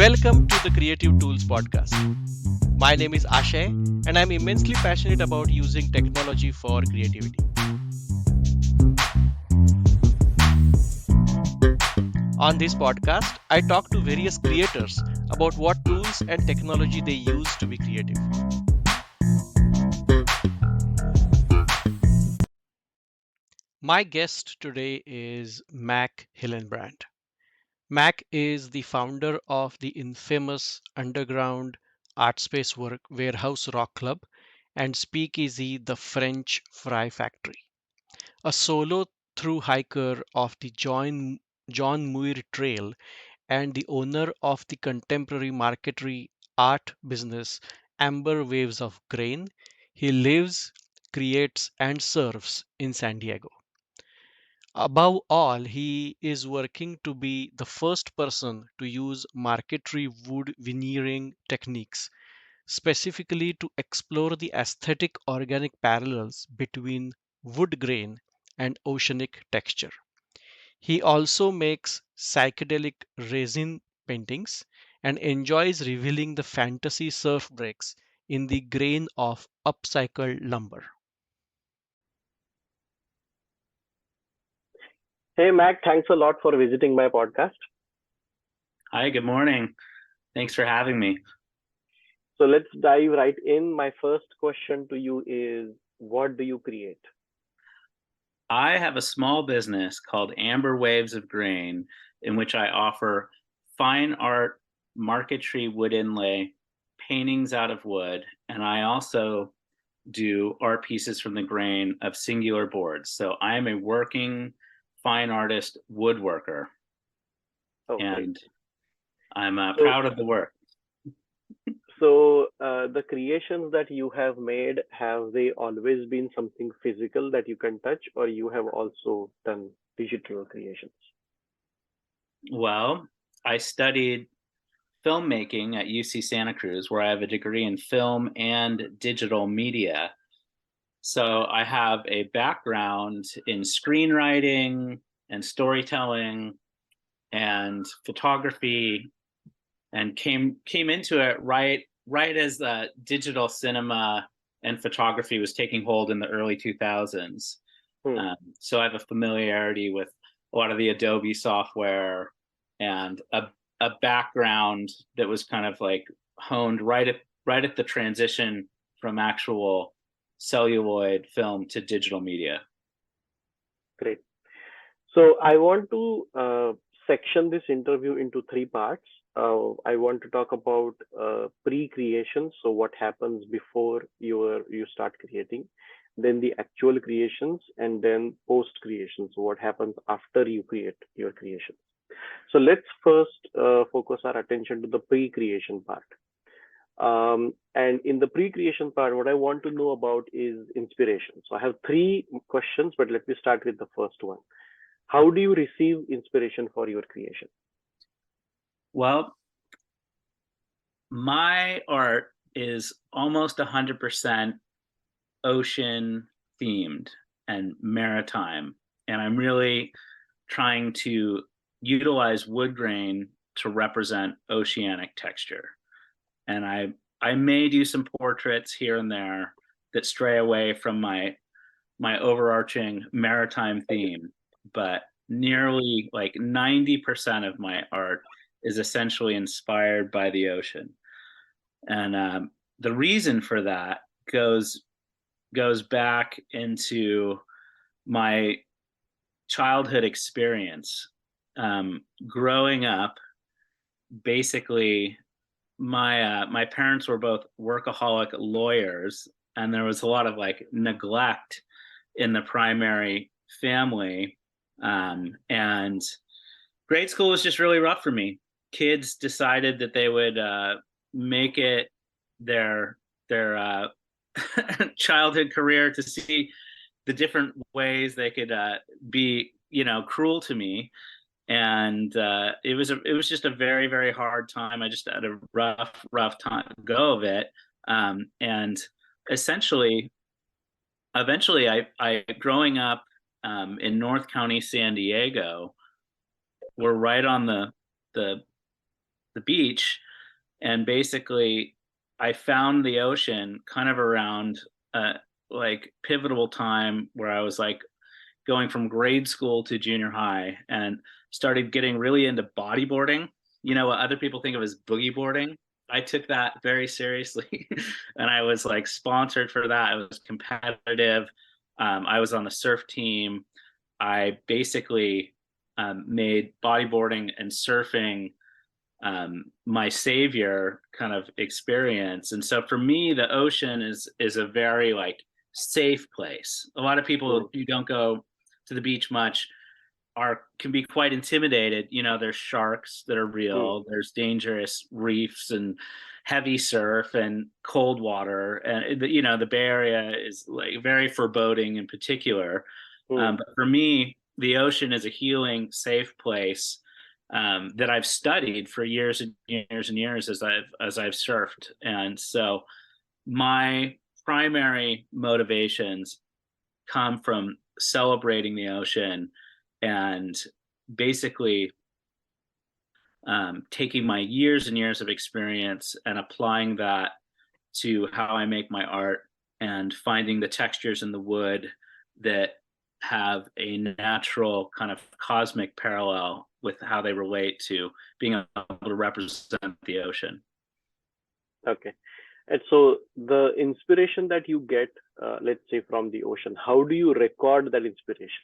Welcome to the Creative Tools Podcast. My name is Ashay, and I'm immensely passionate about using technology for creativity. On this podcast, I talk to various creators about what tools and technology they use to be creative. My guest today is Mac Hillenbrand. Mac is the founder of the infamous underground art space warehouse Rock Club and speakeasy The French Fry Factory, a solo through hiker of the John Muir Trail and the owner of the contemporary marquetry art business Amber Waves of Grain. He lives, creates, and serves in San Diego. Above all, he is working to be the first person to use marquetry wood veneering techniques, specifically to explore the aesthetic organic parallels between wood grain and oceanic texture. He also makes psychedelic resin paintings and enjoys revealing the fantasy surf breaks in the grain of upcycled lumber. Hey, Mac, thanks a lot for visiting my podcast. Hi, good morning. Thanks for having me. So let's dive right in. My first question to you is, what do you create? I have a small business called Amber Waves of Grain, in which I offer fine art, marquetry wood inlay, paintings out of wood, and I also do art pieces from the grain of singular boards. So I am a working fine artist woodworker, Oh, and great. I'm So, proud of the work. the creations that you have made, have they always been something physical that you can touch, or you have also done digital creations? Well, I studied filmmaking at UC Santa Cruz, where I have a degree in film and digital media. So I have a background in screenwriting and storytelling and photography, and came into it right as the digital cinema and photography was taking hold in the early 2000s. Hmm, So I have a familiarity with a lot of the Adobe software and a background that was kind of like honed right at the transition from actual celluloid film to digital media. great. So I want to section this interview into three parts. I want to talk about pre-creation, so what happens before you start creating, then the actual creations, and then post-creation, so what happens after you create your creation. So let's first focus our attention to the pre-creation part. And in the pre-creation part, what I want to know about is inspiration. So I have three questions, but let me start with the first one. How do you receive inspiration for your creation? Well, my art is almost 100% ocean themed and maritime, and I'm really trying to utilize wood grain to represent oceanic texture. And I may do some portraits here and there that stray away from my overarching maritime theme, but nearly like 90% of my art is essentially inspired by the ocean. And the reason for that goes back into my childhood experience. Growing up, basically, my parents were both workaholic lawyers, and there was a lot of like neglect in the primary family. And grade school was just really rough for me. Kids decided that they would make it their childhood career to see the different ways they could be, cruel to me. And it was just a very, very hard time. I just had a rough time go of it. And essentially, eventually, I growing up in North County, San Diego, we're right on the the beach, and basically I found the ocean kind of around like pivotal time where I was like going from grade school to junior high and started getting really into bodyboarding. You know what other people think of as boogie boarding. I took that very seriously and I was like sponsored for that. I was competitive. I was on the surf team. I basically made bodyboarding and surfing my savior kind of experience. And so for me, the ocean is a very like safe place. A lot of people who don't go to the beach much can be quite intimidated. You know, there's sharks that are Mm, real, there's dangerous reefs and heavy surf and cold water, and you know the Bay Area is like very foreboding in particular. mm, But for me, the ocean is a healing, safe place that I've studied for years and years and years as I've surfed. And so my primary motivations come from celebrating the ocean and basically taking my years and years of experience and applying that to how I make my art and finding the textures in the wood that have a natural kind of cosmic parallel with how they relate to being able to represent the ocean. okay. And so the inspiration that you get, let's say from the ocean, how do you record that inspiration?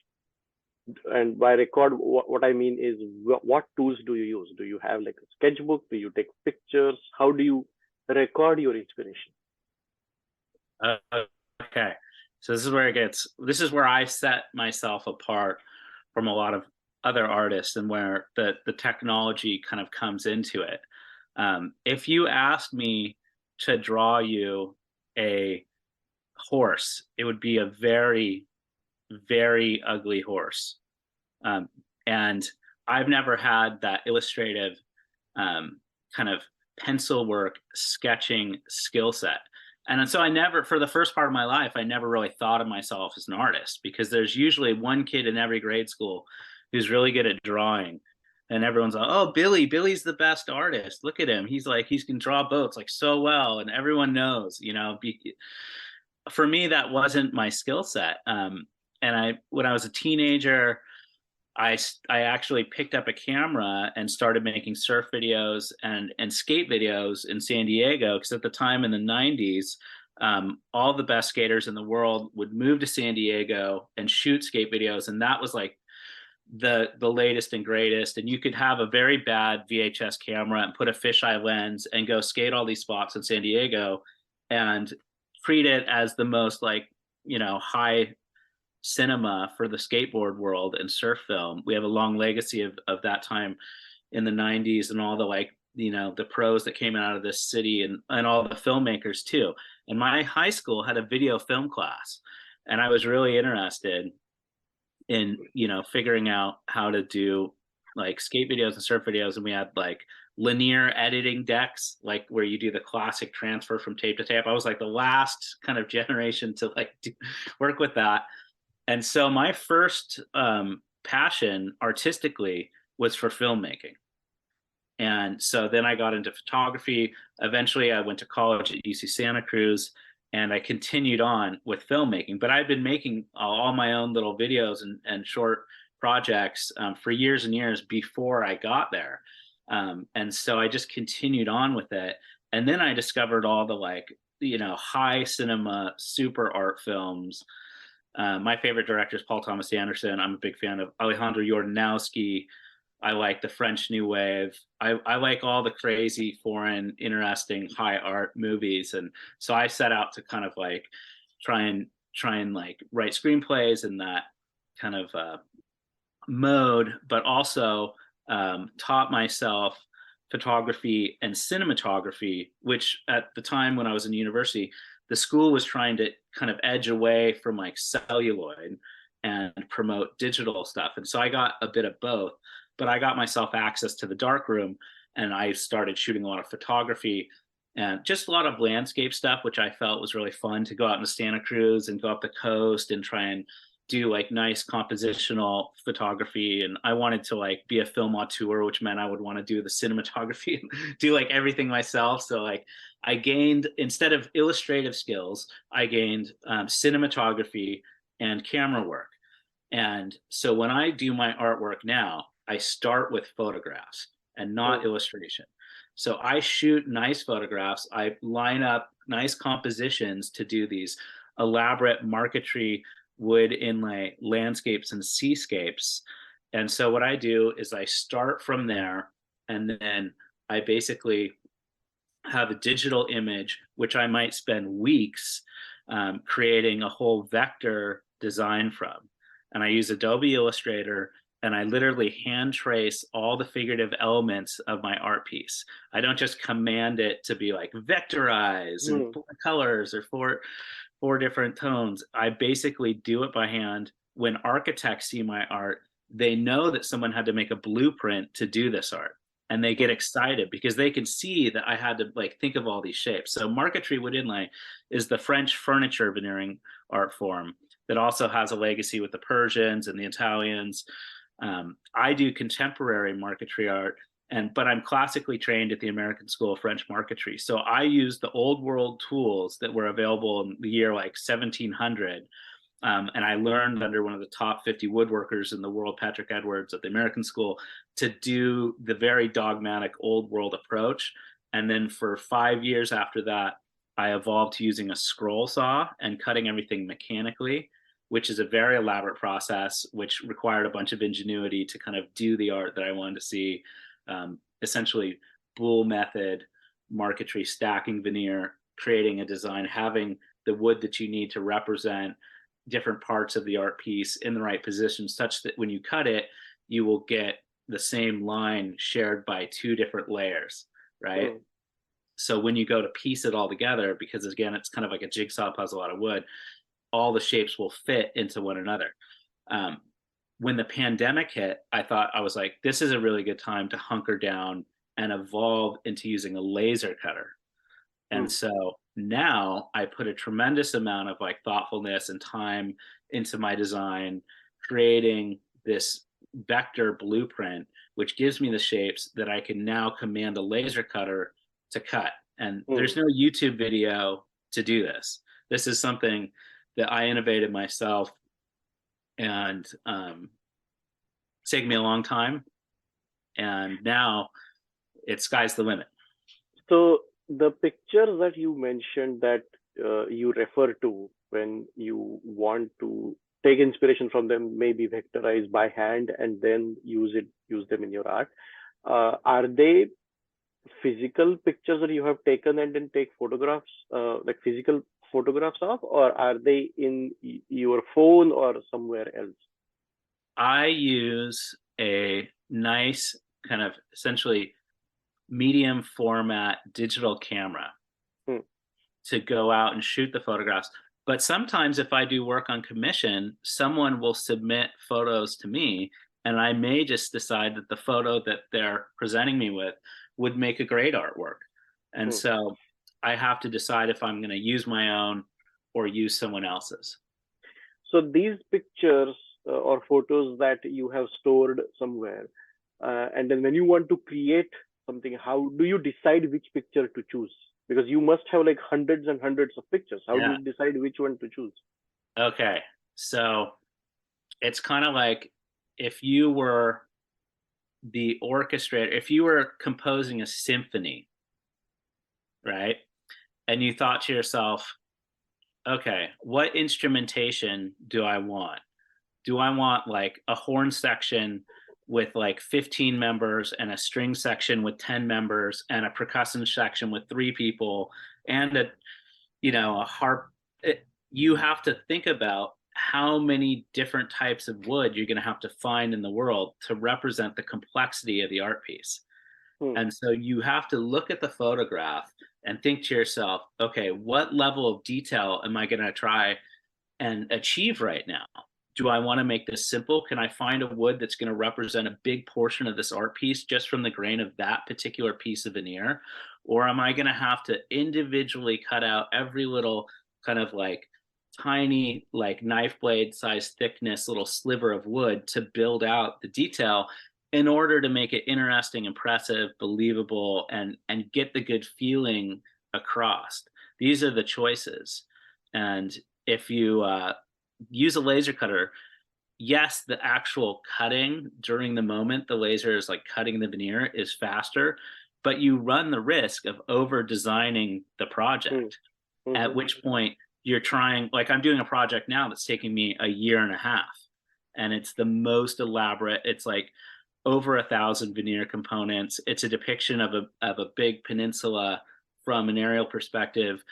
And by record, what I mean is, what tools do you use? Do you have like a sketchbook? Do you take pictures? How do you record your inspiration? Uh, okay. So this is where I set myself apart from a lot of other artists and where the technology kind of comes into it. If you asked me to draw you a horse, it would be a very, very ugly horse. Um, and I've never had that illustrative kind of pencil work sketching skill set. And so I never, for the first part of my life, I never really thought of myself as an artist because there's usually one kid in every grade school who's really good at drawing. And everyone's like, oh, Billy's the best artist. Look at him. He's like, he can draw boats like so well. And everyone knows, you know, for me, that wasn't my skill set. When I was a teenager, I actually picked up a camera and started making surf videos and skate videos in San Diego because at the time in the 90s, all the best skaters in the world would move to San Diego and shoot skate videos, and that was like the latest and greatest. And you could have a very bad VHS camera and put a fisheye lens and go skate all these spots in San Diego and treat it as the most like high cinema for the skateboard world and surf film. We have a long legacy of that time in the 90s and all the the pros that came out of this city and all the filmmakers too. And my high school had a video film class and I was really interested in figuring out how to do like skate videos and surf videos, and we had like linear editing decks, like where you do the classic transfer from tape to tape. I was like the last kind of generation to work with that. And so my first passion artistically was for filmmaking. And so then I got into photography. Eventually, I went to college at UC Santa Cruz and I continued on with filmmaking. But I've been making all my own little videos and short projects for years and years before I got there. And so I just continued on with it. And then I discovered all the high cinema, super art films. My favorite director is Paul Thomas Anderson. I'm a big fan of Alejandro Jodorowsky. I like the French New Wave. I like all the crazy, foreign, interesting, high art movies. And so I set out to kind of like try and like write screenplays in that kind of mode, but also taught myself photography and cinematography, which at the time when I was in university, the school was trying to kind of edge away from like celluloid and promote digital stuff. And so I got a bit of both, but I got myself access to the dark room and I started shooting a lot of photography and just a lot of landscape stuff, which I felt was really fun to go out into Santa Cruz and go up the coast and try and do like nice compositional photography, and I wanted to like be a film auteur, which meant I would want to do the cinematography and do like everything myself. So like I gained, instead of illustrative skills, I gained cinematography and camera work. And so when I do my artwork now, I start with photographs and not Hmm. illustration. So I shoot nice photographs, I line up nice compositions to do these elaborate marquetry wood inlay landscapes and seascapes. And so what I do is I start from there, and then I basically have a digital image, which I might spend weeks creating a whole vector design from. And I use Adobe Illustrator, and I literally hand trace all the figurative elements of my art piece. I don't just command it to be like vectorize and Hmm. 4 colors or four different tones. I basically do it by hand. When architects see my art, they know that someone had to make a blueprint to do this art, and they get Hmm. excited because they can see that I had to like think of all these shapes. So marquetry wood inlay is the French furniture veneering art form that also has a legacy with the Persians and the Italians. I do contemporary marquetry art, but I'm classically trained at the American School of French Marquetry. So I use the old world tools that were available in the year like 1700. And I learned under one of the top 50 woodworkers in the world, Patrick Edwards, at the American School, to do the very dogmatic old world approach. And then for 5 years after that, I evolved to using a scroll saw and cutting everything mechanically, which is a very elaborate process, which required a bunch of ingenuity to kind of do the art that I wanted to see. Essentially, Boole method, marquetry, stacking veneer, creating a design, having the wood that you need to represent different parts of the art piece in the right position, such that when you cut it, you will get the same line shared by 2 different layers, right? Hmm. So when you go to piece it all together, because again, it's kind of like a jigsaw puzzle out of wood, all the shapes will fit into one another. Um, when the pandemic hit, I was like, this is a really good time to hunker down and evolve into using a laser cutter. And Hmm. so now I put a tremendous amount of like thoughtfulness and time into my design, creating this vector blueprint, which gives me the shapes that I can now command a laser cutter to cut. And there's Hmm. no YouTube video to do this. This is something that I innovated myself, and it's taken me a long time. And now it's sky's the limit. So the pictures that you mentioned that you refer to when you want to take inspiration from them, maybe vectorize by hand and then use them in your art. Are they physical pictures that you have taken and then take photographs, like physical photographs of, or are they in your phone or somewhere else? I use a nice kind of essentially medium format digital camera Hmm. to go out and shoot the photographs. But sometimes, if I do work on commission, someone will submit photos to me, and I may just decide that the photo that they're presenting me with would make a great artwork. And Hmm. so I have to decide if I'm going to use my own or use someone else's. So these pictures or photos that you have stored somewhere, and then when you want to create something, how do you decide which picture to choose? Because you must have like hundreds and hundreds of pictures. How do Yeah. you decide which one to choose? Okay. So it's kind of like if you were the orchestrator, if you were composing a symphony, right? And you thought to yourself, okay, what instrumentation do I want? Do I want like a horn section with like 15 members and a string section with 10 members and a percussion section with 3 people and a harp? You have to think about how many different types of wood you're going to have to find in the world to represent the complexity of the art piece. Hmm. And so you have to look at the photograph and think to yourself, okay, what level of detail am I going to try and achieve right now? Do I want to make this simple? Can I find a wood that's going to represent a big portion of this art piece just from the grain of that particular piece of veneer? Or am I going to have to individually cut out every little kind of like tiny, like knife blade size thickness little sliver of wood to build out the detail in order to make it interesting, impressive, believable, and get the good feeling across. These are the choices. And if you use a laser cutter, yes, the actual cutting during the moment the laser is like cutting the veneer is faster, but you run the risk of over designing the project. At Mm-hmm. which point you're trying, like I'm doing a project now that's taking me a year and a half, and it's the most elaborate. It's like over 1,000 veneer components. It's a depiction of a big peninsula from an aerial perspective,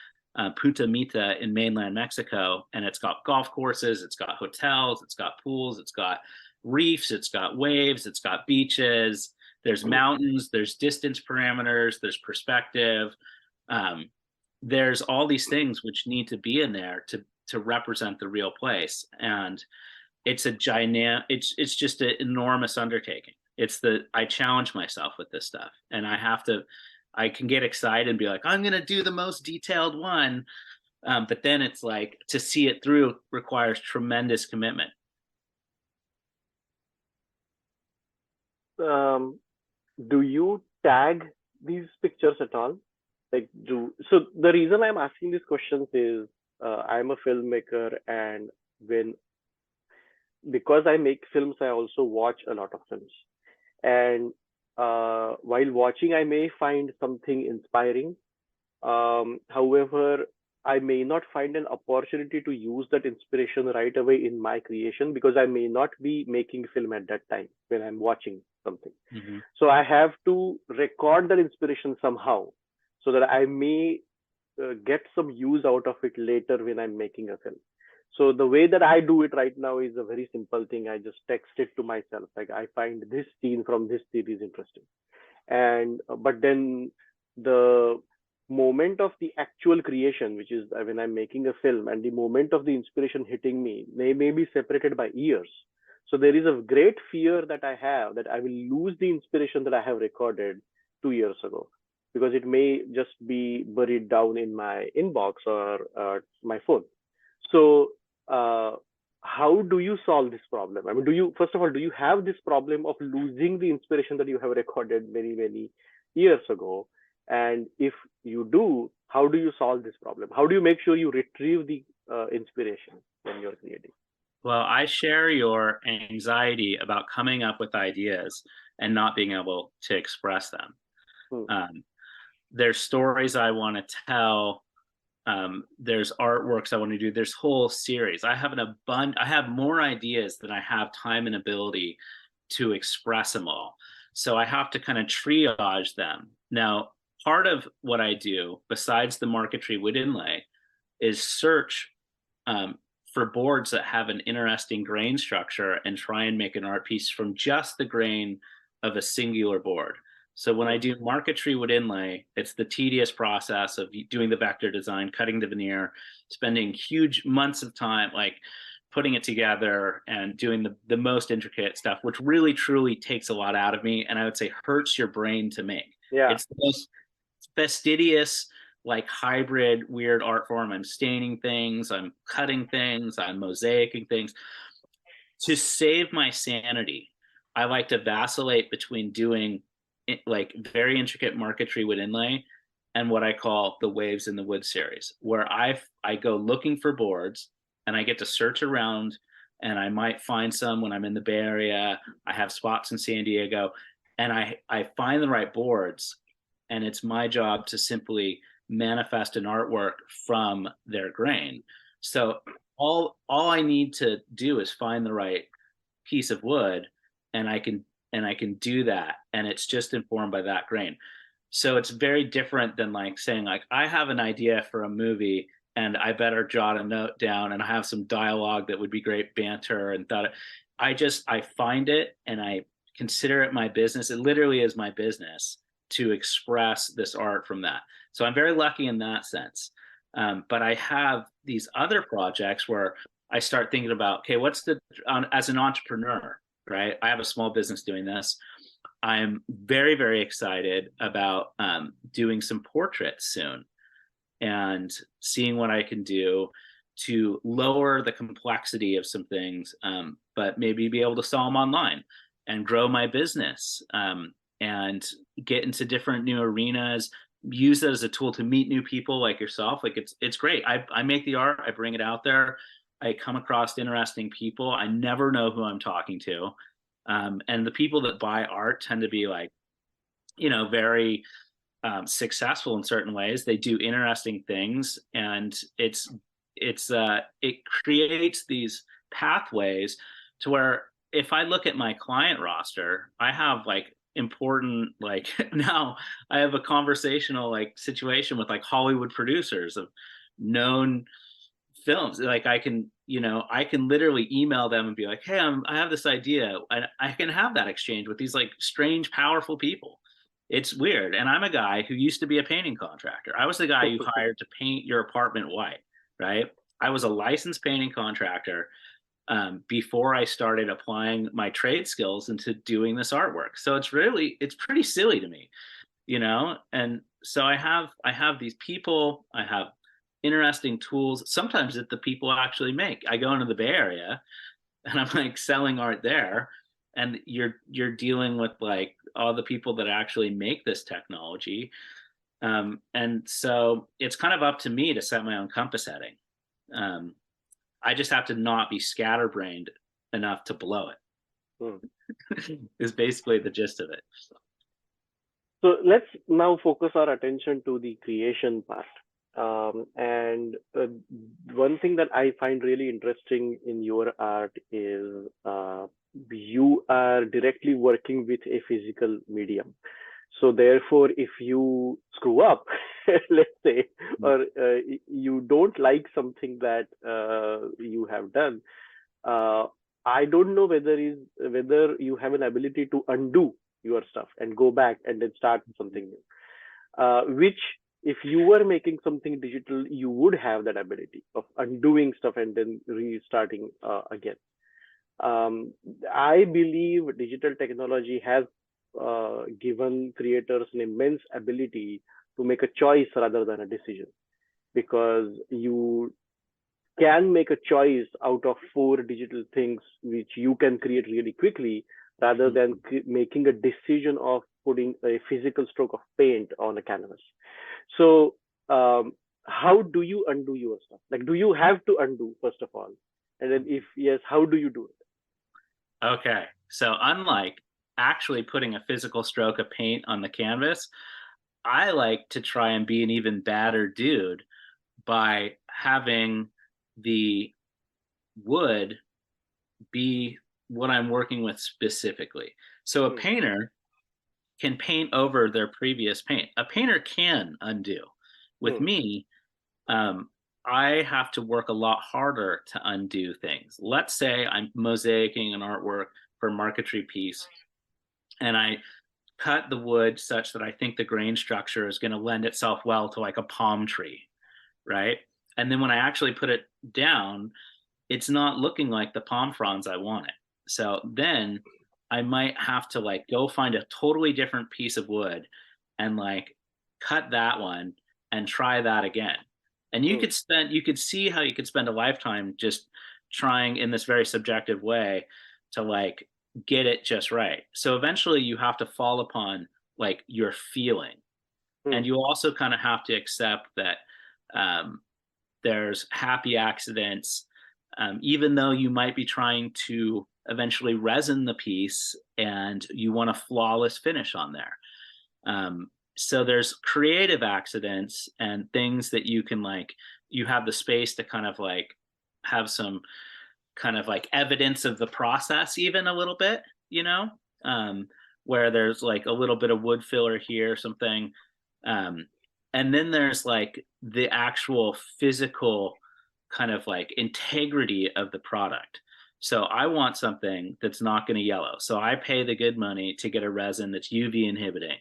Punta Mita in mainland Mexico, and it's got golf courses, it's got hotels, it's got pools, it's got reefs, it's got waves, it's got beaches. There's mountains, there's distance parameters, there's perspective. Um, there's all these things which need to be in there to represent the real place, and it's a giant. It's just an enormous undertaking. I challenge myself with this stuff, and I can get excited and be like, I'm gonna do the most detailed one, but then it's like to see it through requires tremendous commitment. Um, do you tag these pictures at all? Like, so the reason I'm asking these questions is I'm a filmmaker, and when because I make films, I also watch a lot of films. And while watching, I may find something inspiring. However, I may not find an opportunity to use that inspiration right away in my creation because I may not be making film at that time when I'm watching something. Mm-hmm. So I have to record that inspiration somehow so that I may get some use out of it later when I'm making a film. So the way that I do it right now is a very simple thing. I just text it to myself. Like I find this scene from this series interesting. And but then the moment of the actual creation, which is when I'm making a film, and the moment of the inspiration hitting me, they may be separated by years. So there is a great fear that I have that I will lose the inspiration that I have recorded 2 years ago because it may just be buried down in my inbox or my phone. So uh, how do you solve this problem? I mean, do you, first of all, do you have this problem of losing the inspiration that you have recorded many, many years ago? And if you do, how do you solve this problem? How do you make sure you retrieve the inspiration when you're creating? Well, I share your anxiety about coming up with ideas and not being able to express them. Hmm. There's stories I want to tell. There's artworks I want to do. There's whole series. I have more ideas than I have time and ability to express them all. So I have to kind of triage them. Now, part of what I do, besides the marquetry wood inlay, is search um, for boards that have an interesting grain structure and try and make an art piece from just the grain of a singular board. So when I Hmm. do marquetry wood inlay, it's the tedious process of doing the vector design, cutting the veneer, spending huge months of time, like putting it together and doing the most intricate stuff, which really truly takes a lot out of me. And I would say hurts your brain to make. Yeah. It's the most fastidious, like hybrid weird art form. I'm staining things, I'm cutting things, I'm mosaicing things. To save my sanity, I like to vacillate between doing like very intricate marquetry wood inlay and what I call the Waves in the Wood series, where I go looking for boards and I get to search around, and I might find some when I'm in the Bay Area. I have spots in San Diego, and I find the right boards, and it's my job to simply manifest an artwork from their grain. So all I need to do is find the right piece of wood, and I can do that, and it's just informed by that grain. So it's very different than like saying like I have an idea for a movie and I better jot a note down and I have some dialogue that would be great banter and thought. I find it and I consider it my business. It literally is my business to express this art from that. So I'm very lucky in that sense. But I have these other projects where I start thinking about, okay, as an entrepreneur, right? I have a small business doing this. I'm very, very excited about doing some portraits soon and seeing what I can do. to lower the complexity of some things, but maybe be able to sell them online and grow my business, and get into different new arenas, use it as a tool to meet new people like yourself. Like it's great. I make the art, I bring it out there, I come across interesting people. I never know who I'm talking to. And the people that buy art tend to be like, very successful in certain ways. They do interesting things, and it creates these pathways to where if I look at my client roster, I have like important like now I have a conversational like situation with like Hollywood producers of known films. Like I can literally email them and be like, hey, I have this idea, and I can have that exchange with these like strange powerful people. It's weird. And I'm a guy who used to be a painting contractor. I was the guy you hired to paint your apartment white, right? I was a licensed painting contractor, before I started applying my trade skills into doing this artwork. So it's pretty silly to me, and so I have these people, I have interesting tools sometimes that the people actually make. I go into the Bay Area and I'm like selling art there, and you're dealing with like all the people that actually make this technology, and so it's kind of up to me to set my own compass heading. I just have to not be scatterbrained enough to blow it. Is basically the gist of it. So let's now focus our attention to the creation part. And one thing that I find really interesting in your art is you are directly working with a physical medium. So therefore, if you screw up, let's say, or you don't like something that you have done, I don't know whether you have an ability to undo your stuff and go back and then start something new. Which, if you were making something digital, you would have that ability of undoing stuff and then restarting again. I believe digital technology has given creators an immense ability to make a choice rather than a decision, because you can make a choice out of four digital things which you can create really quickly, rather than making a decision of putting a physical stroke of paint on a canvas. So how do you undo your stuff? Like, do you have to undo first of all, and then if yes, how do you do it? Okay. So unlike actually putting a physical stroke of paint on the canvas, I like to try and be an even badder dude by having the wood be what I'm working with specifically. So a painter can paint over their previous paint. A painter can undo. With me, I have to work a lot harder to undo things. Let's say I'm mosaicing an artwork for a marquetry piece, and I cut the wood such that I think the grain structure is going to lend itself well to like a palm tree, right? And then when I actually put it down, it's not looking like the palm fronds I want it. So then I might have to like go find a totally different piece of wood and like cut that one and try that again. And you could see how you could spend a lifetime just trying in this very subjective way to like get it just right. So eventually you have to fall upon like your feeling. And you also kind of have to accept that there's happy accidents, even though you might be trying to eventually resin the piece and you want a flawless finish on there. So there's creative accidents and things that you can like, you have the space to kind of like have some kind of like evidence of the process, even a little bit, where there's like a little bit of wood filler here, something. And then there's like the actual physical kind of like integrity of the product. So I want something that's not going to yellow. So I pay the good money to get a resin that's UV inhibiting,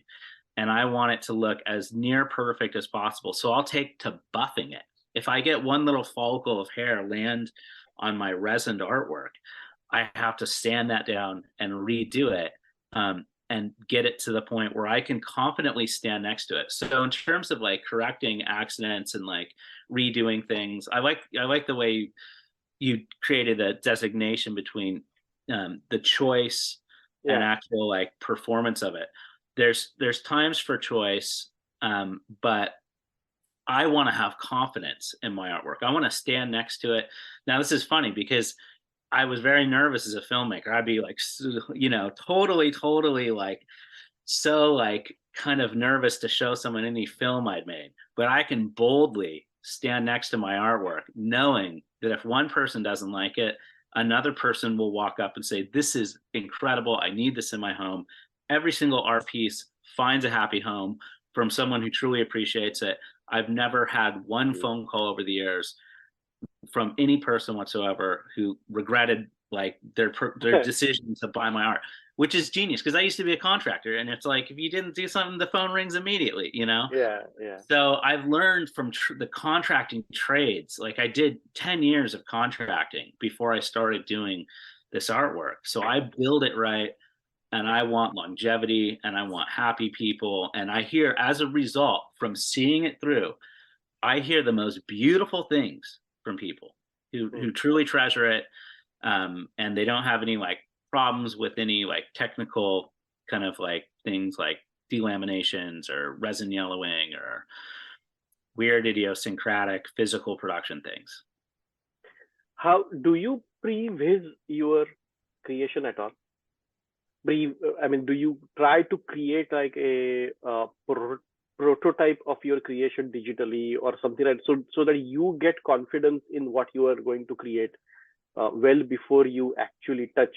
and I want it to look as near perfect as possible. So I'll take to buffing it. If I get one little follicle of hair land on my resined artwork, I have to sand that down and redo it. And and get it to the point where I can confidently stand next to it. So in terms of like correcting accidents and like redoing things, I like the way you created a designation between the choice and Yeah. actual like performance of it. There's times for choice, but I want to have confidence in my artwork. I want to stand next to it. Now this is funny because I was very nervous as a filmmaker. I'd be like, totally like so like kind of nervous to show someone any film I'd made, but I can boldly stand next to my artwork knowing that if one person doesn't like it, another person will walk up and say, "This is incredible. I need this in my home." Every single art piece finds a happy home from someone who truly appreciates it. I've never had one phone call over the years from any person whatsoever who regretted like their decision to buy my art, which is genius because I used to be a contractor, and it's like if you didn't do something, the phone rings immediately, you know. Yeah. Yeah. So I've learned from the contracting trades. Like I did 10 years of contracting before I started doing this artwork. So I build it right, and I want longevity, and I want happy people. And I hear, as a result, from seeing it through, I hear the most beautiful things from people who truly treasure it, and they don't have any like problems with any like technical kind of like things like delaminations or resin yellowing or weird idiosyncratic physical production things. How do you pre-viz your creation at all? I mean, do you try to create like a prototype of your creation digitally or something like so that you get confidence in what you are going to create well before you actually touch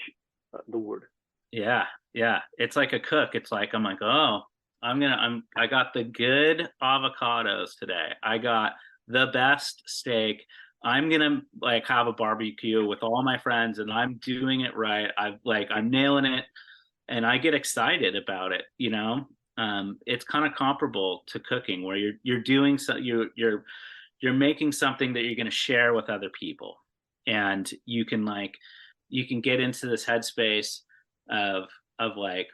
the wood? Yeah, yeah. It's like a cook. It's like I'm like, oh, I got the good avocados today. I got the best steak. I'm gonna like have a barbecue with all my friends and I'm doing it right. I'm nailing it and I get excited about it, you know. It's kind of comparable to cooking where you're doing so you're making something that you're going to share with other people, and you can get into this headspace of like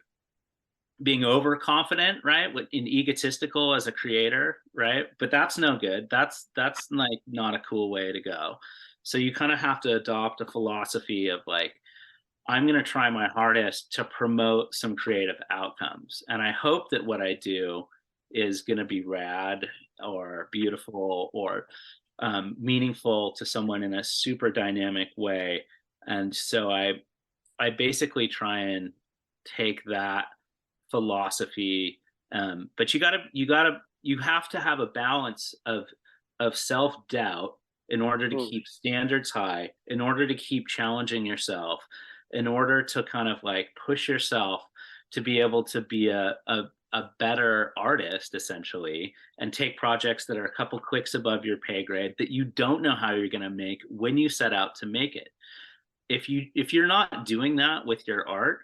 being overconfident, right? In egotistical as a creator, right? But that's no good. That's like not a cool way to go. So you kind of have to adopt a philosophy of like, I'm going to try my hardest to promote some creative outcomes. And I hope that what I do is going to be rad or beautiful or meaningful to someone in a super dynamic way. And so I basically try and take that philosophy. But you have to have a balance of self-doubt in order to Hmm. keep standards high, in order to keep challenging yourself, in order to kind of like push yourself to be able to be a better artist essentially, and take projects that are a couple clicks above your pay grade that you don't know how you're going to make when you set out to make it. If you're not doing that with your art,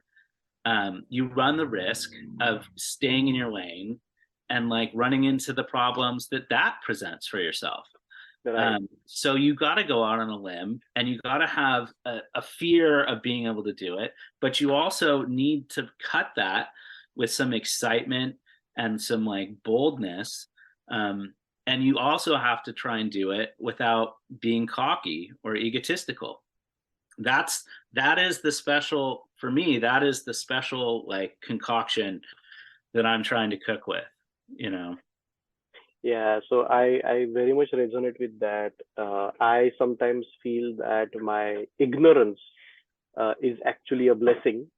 you run the risk of staying in your lane and like running into the problems that presents for yourself. Right. So you got to go out on a limb and you got to have a fear of being able to do it, but you also need to cut that with some excitement and some like boldness. And you also have to try and do it without being cocky or egotistical. That is the special for me. That is the special like concoction that I'm trying to cook with, you know. Yeah, so I very much resonate with that. I sometimes feel that my ignorance is actually a blessing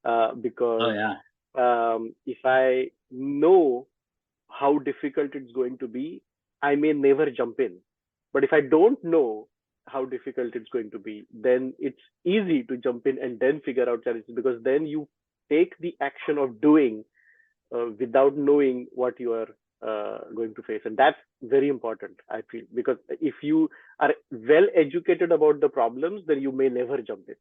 Oh because yeah. if I know how difficult it's going to be, I may never jump in. But if I don't know how difficult it's going to be, then it's easy to jump in and then figure out challenges because then you take the action of doing without knowing what you are going to face. And that's very important, I feel, because if you are well educated about the problems, then you may never jump in.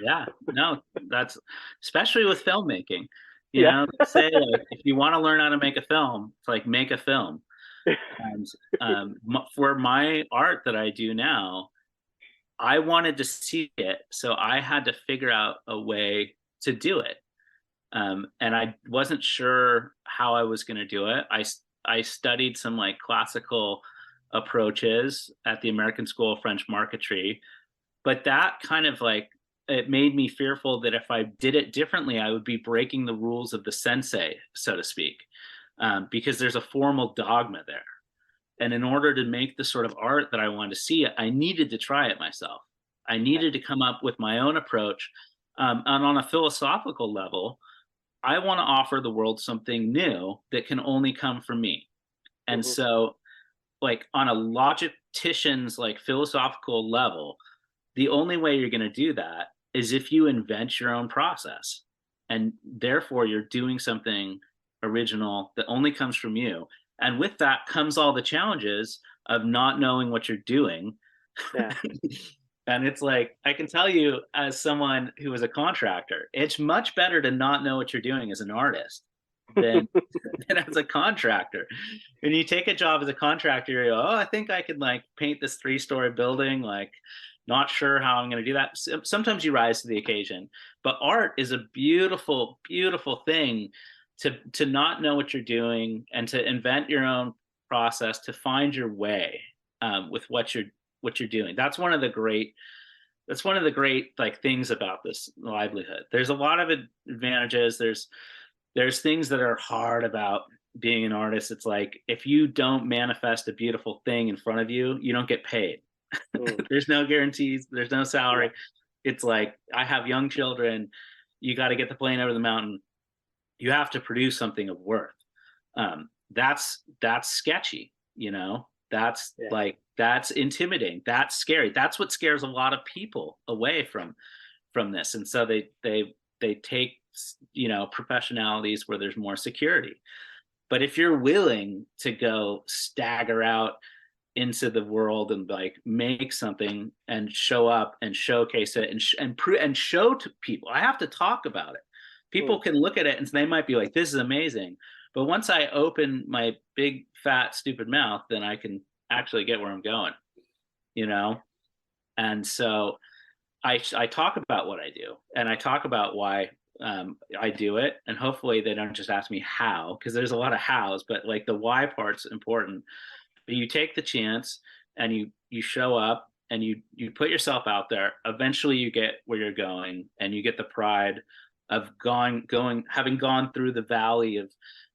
Yeah, no, that's especially with filmmaking. You Yeah. know, they say like if you want to learn how to make a film, it's like make a film. And for my art that I do now, I wanted to see it, so I had to figure out a way to do it. and I wasn't sure how I was going to do it. I studied some like classical approaches at the American School of French Marquetry, but that kind of like it made me fearful that if I did it differently, I would be breaking the rules of the sensei, so to speak, because there's a formal dogma there. And in order to make the sort of art that I wanted to see, I needed to try it myself. I needed to come up with my own approach. And on a philosophical level, I want to offer the world something new that can only come from me. And Mm-hmm. so, like on a logician's like philosophical level, the only way you're going to do that is if you invent your own process. And therefore, you're doing something original that only comes from you. And with that comes all the challenges of not knowing what you're doing. Yeah. And it's like, I can tell you, as someone who is a contractor, it's much better to not know what you're doing as an artist than, than as a contractor. When you take a job as a contractor, you go, oh, I think I could like paint this 3-story building, like, not sure how I'm going to do that. Sometimes you rise to the occasion, but art is a beautiful, beautiful thing to not know what you're doing and to invent your own process, to find your way with what you're doing. That's one of the great like things about this livelihood. There's a lot of advantages. There's things that are hard about being an artist. It's like if you don't manifest a beautiful thing in front of you, you don't get paid. Mm. There's no guarantees, there's no Yeah. salary. It's like I have young children, you got to get the plane over the mountain, you have to produce something of worth. That's sketchy, you know. That's Yeah. like that's intimidating, that's scary. That's what scares a lot of people away from this. And so they take, you know, professionalities where there's more security. But if you're willing to go stagger out into the world and like make something and show up and showcase it and show to people, I have to talk about it. People Mm. can look at it and they might be like, this is amazing. But once I open my big fat stupid mouth, then I can actually get where I'm going, you know. And so I talk about what I do, and I talk about why I do it, and hopefully they don't just ask me how, because there's a lot of hows, but like the why part's important. But you take the chance and you show up and you put yourself out there. Eventually you get where you're going, and you get the pride of having gone through the valley of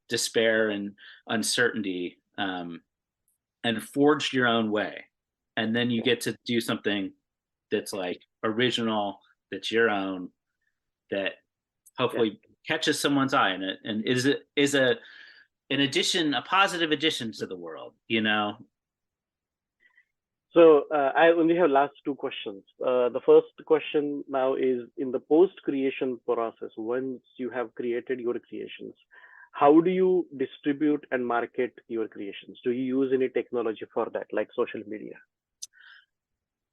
despair and uncertainty, and forged your own way. And then you Yeah. get to do something that's like original, that's your own, that Yeah. hopefully catches someone's eye, and is an addition, a positive addition to the world, you know. So I only have last two questions. The first question now is in the post-creation process, once you have created your creations, how do you distribute and market your creations? Do you use any technology for that, like social media?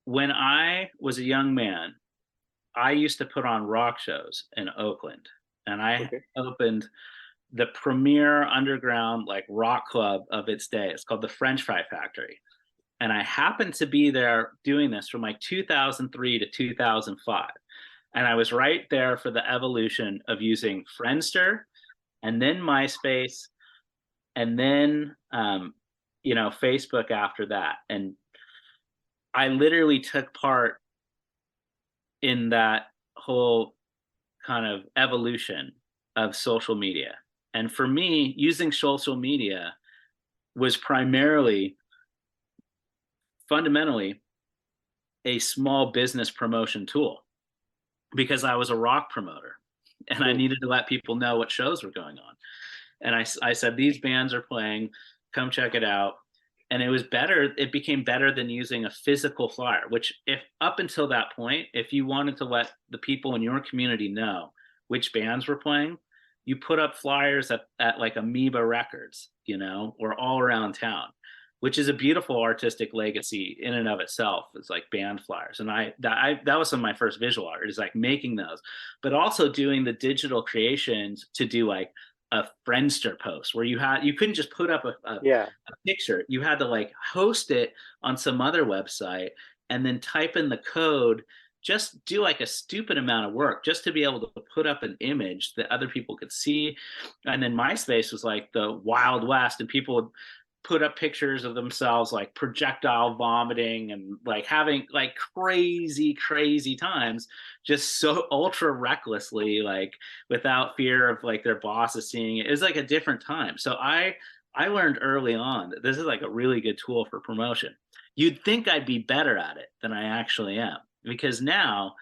When I was a young man, I used to put on rock shows in Oakland, and I Okay. opened the premier underground like rock club of its day. It's called the French Fry Factory. And I happened to be there doing this from like 2003 to 2005. And I was right there for the evolution of using Friendster and then MySpace and then, you know, Facebook after that. And I literally took part in that whole kind of evolution of social media. And for me, using social media was primarily, fundamentally, a small business promotion tool, because I was a rock promoter and I Hmm. needed to let people know what shows were going on. And I said, these bands are playing, come check it out. And it was better, it became better than using a physical flyer, which, if up until that point, if you wanted to let the people in your community know which bands were playing, you put up flyers at like Amoeba Records, you know, or all around town, which is a beautiful artistic legacy in and of itself. It's like band flyers. And that was some of my first visual art, is like making those, but also doing the digital creations to do like a Friendster post where you couldn't just put up a Yeah. picture. You had to like host it on some other website and then type in the code just do like a stupid amount of work just to be able to put up an image that other people could see. And then MySpace was like the Wild West, and people would put up pictures of themselves like projectile vomiting and like having like crazy times, just so ultra recklessly, like without fear of like their bosses seeing it. It was like a different time. So I learned early on that this is like a really good tool for promotion. You'd think I'd be better at it than I actually am, because now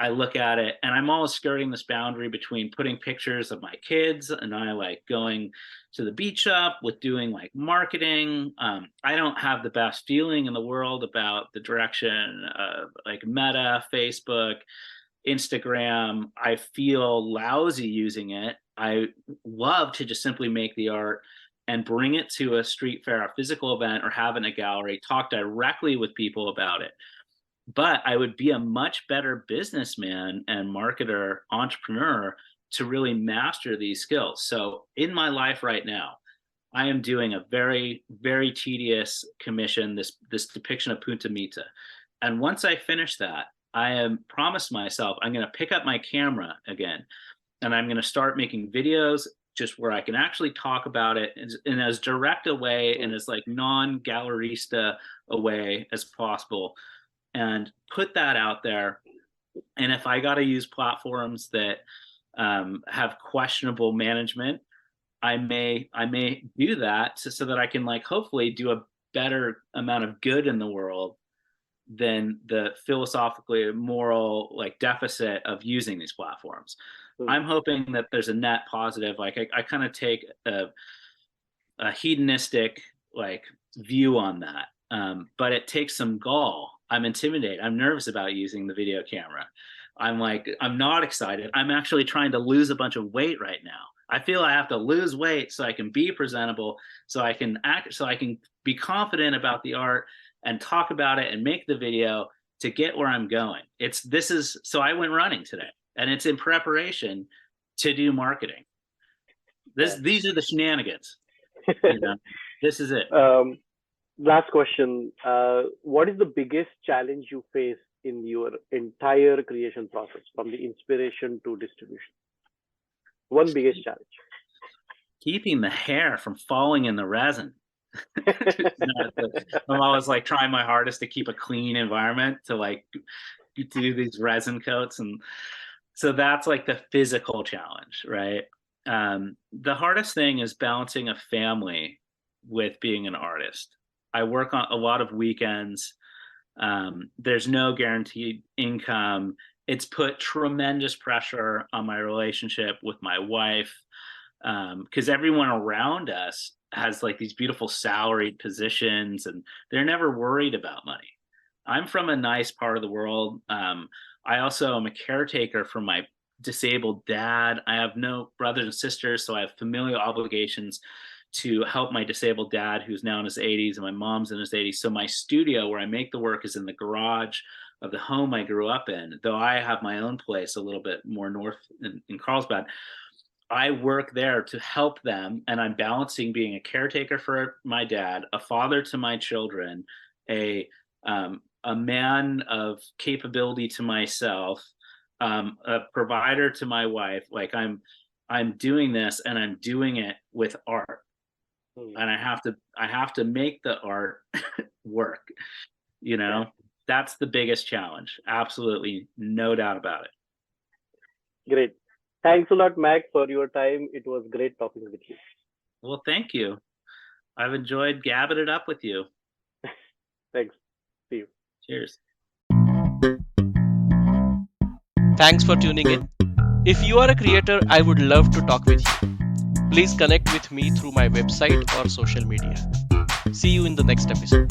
I look at it and I'm always skirting this boundary between putting pictures of my kids and I like going to the beach up with doing like marketing. I don't have the best feeling in the world about the direction of like Meta, Facebook, Instagram. I feel lousy using it. I love to just simply make the art and bring it to a street fair, a physical event, or have it in a gallery, talk directly with people about it. But I would be a much better businessman and marketer, entrepreneur to really master these skills. So in my life right now, I am doing a very tedious commission, this depiction of Punta Mita. And once I finish that, I am promised myself I'm going to pick up my camera again, and I'm going to start making videos just where I can actually talk about it in as direct a way and as like non-gallerista a way as possible, and put that out there. And if I got to use platforms that have questionable management, I may do that so that I can like hopefully do a better amount of good in the world than the philosophically moral like deficit of using these platforms. I'm hoping that there's a net positive. Like I kind of take a hedonistic like view on that, but it takes some gall. I'm intimidated. I'm nervous about using the video camera. I'm not excited. I'm actually trying to lose a bunch of weight right now. I feel I have to lose weight so I can be presentable, so I can act, so I can be confident about the art and talk about it and make the video to get where I'm going. So I went running today, and it's in preparation to do marketing. These are the shenanigans. You know, this is it. Last question. What is the biggest challenge you face in your entire creation process, from the inspiration to distribution? One biggest challenge. Keeping the hair from falling in the resin. I'm always like trying my hardest to keep a clean environment to like do these resin coats, and so that's like the physical challenge, right? The hardest thing is balancing a family with being an artist. I work on a lot of weekends. There's no guaranteed income. It's put tremendous pressure on my relationship with my wife, because everyone around us has like these beautiful salaried positions and they're never worried about money. I'm from a nice part of the world. I also am a caretaker for my disabled dad. I have no brothers and sisters, so I have familial obligations to help my disabled dad, who's now in his 80s, and my mom's in his 80s. So my studio where I make the work is in the garage of the home I grew up in, though I have my own place a little bit more north in Carlsbad. I work there to help them, and I'm balancing being a caretaker for my dad, a father to my children, a man of capability to myself, a provider to my wife. Like I'm doing this, and I'm doing it with art, and I have to make the art work. You know, that's the biggest challenge. Absolutely, no doubt about it. Great. Thanks a lot, Mac, for your time. It was great talking with you. Well, thank you. I've enjoyed gabbing it up with you. Thanks. See you. Cheers. Thanks for tuning in. If you are a creator, I would love to talk with you. Please connect with me through my website or social media. See you in the next episode.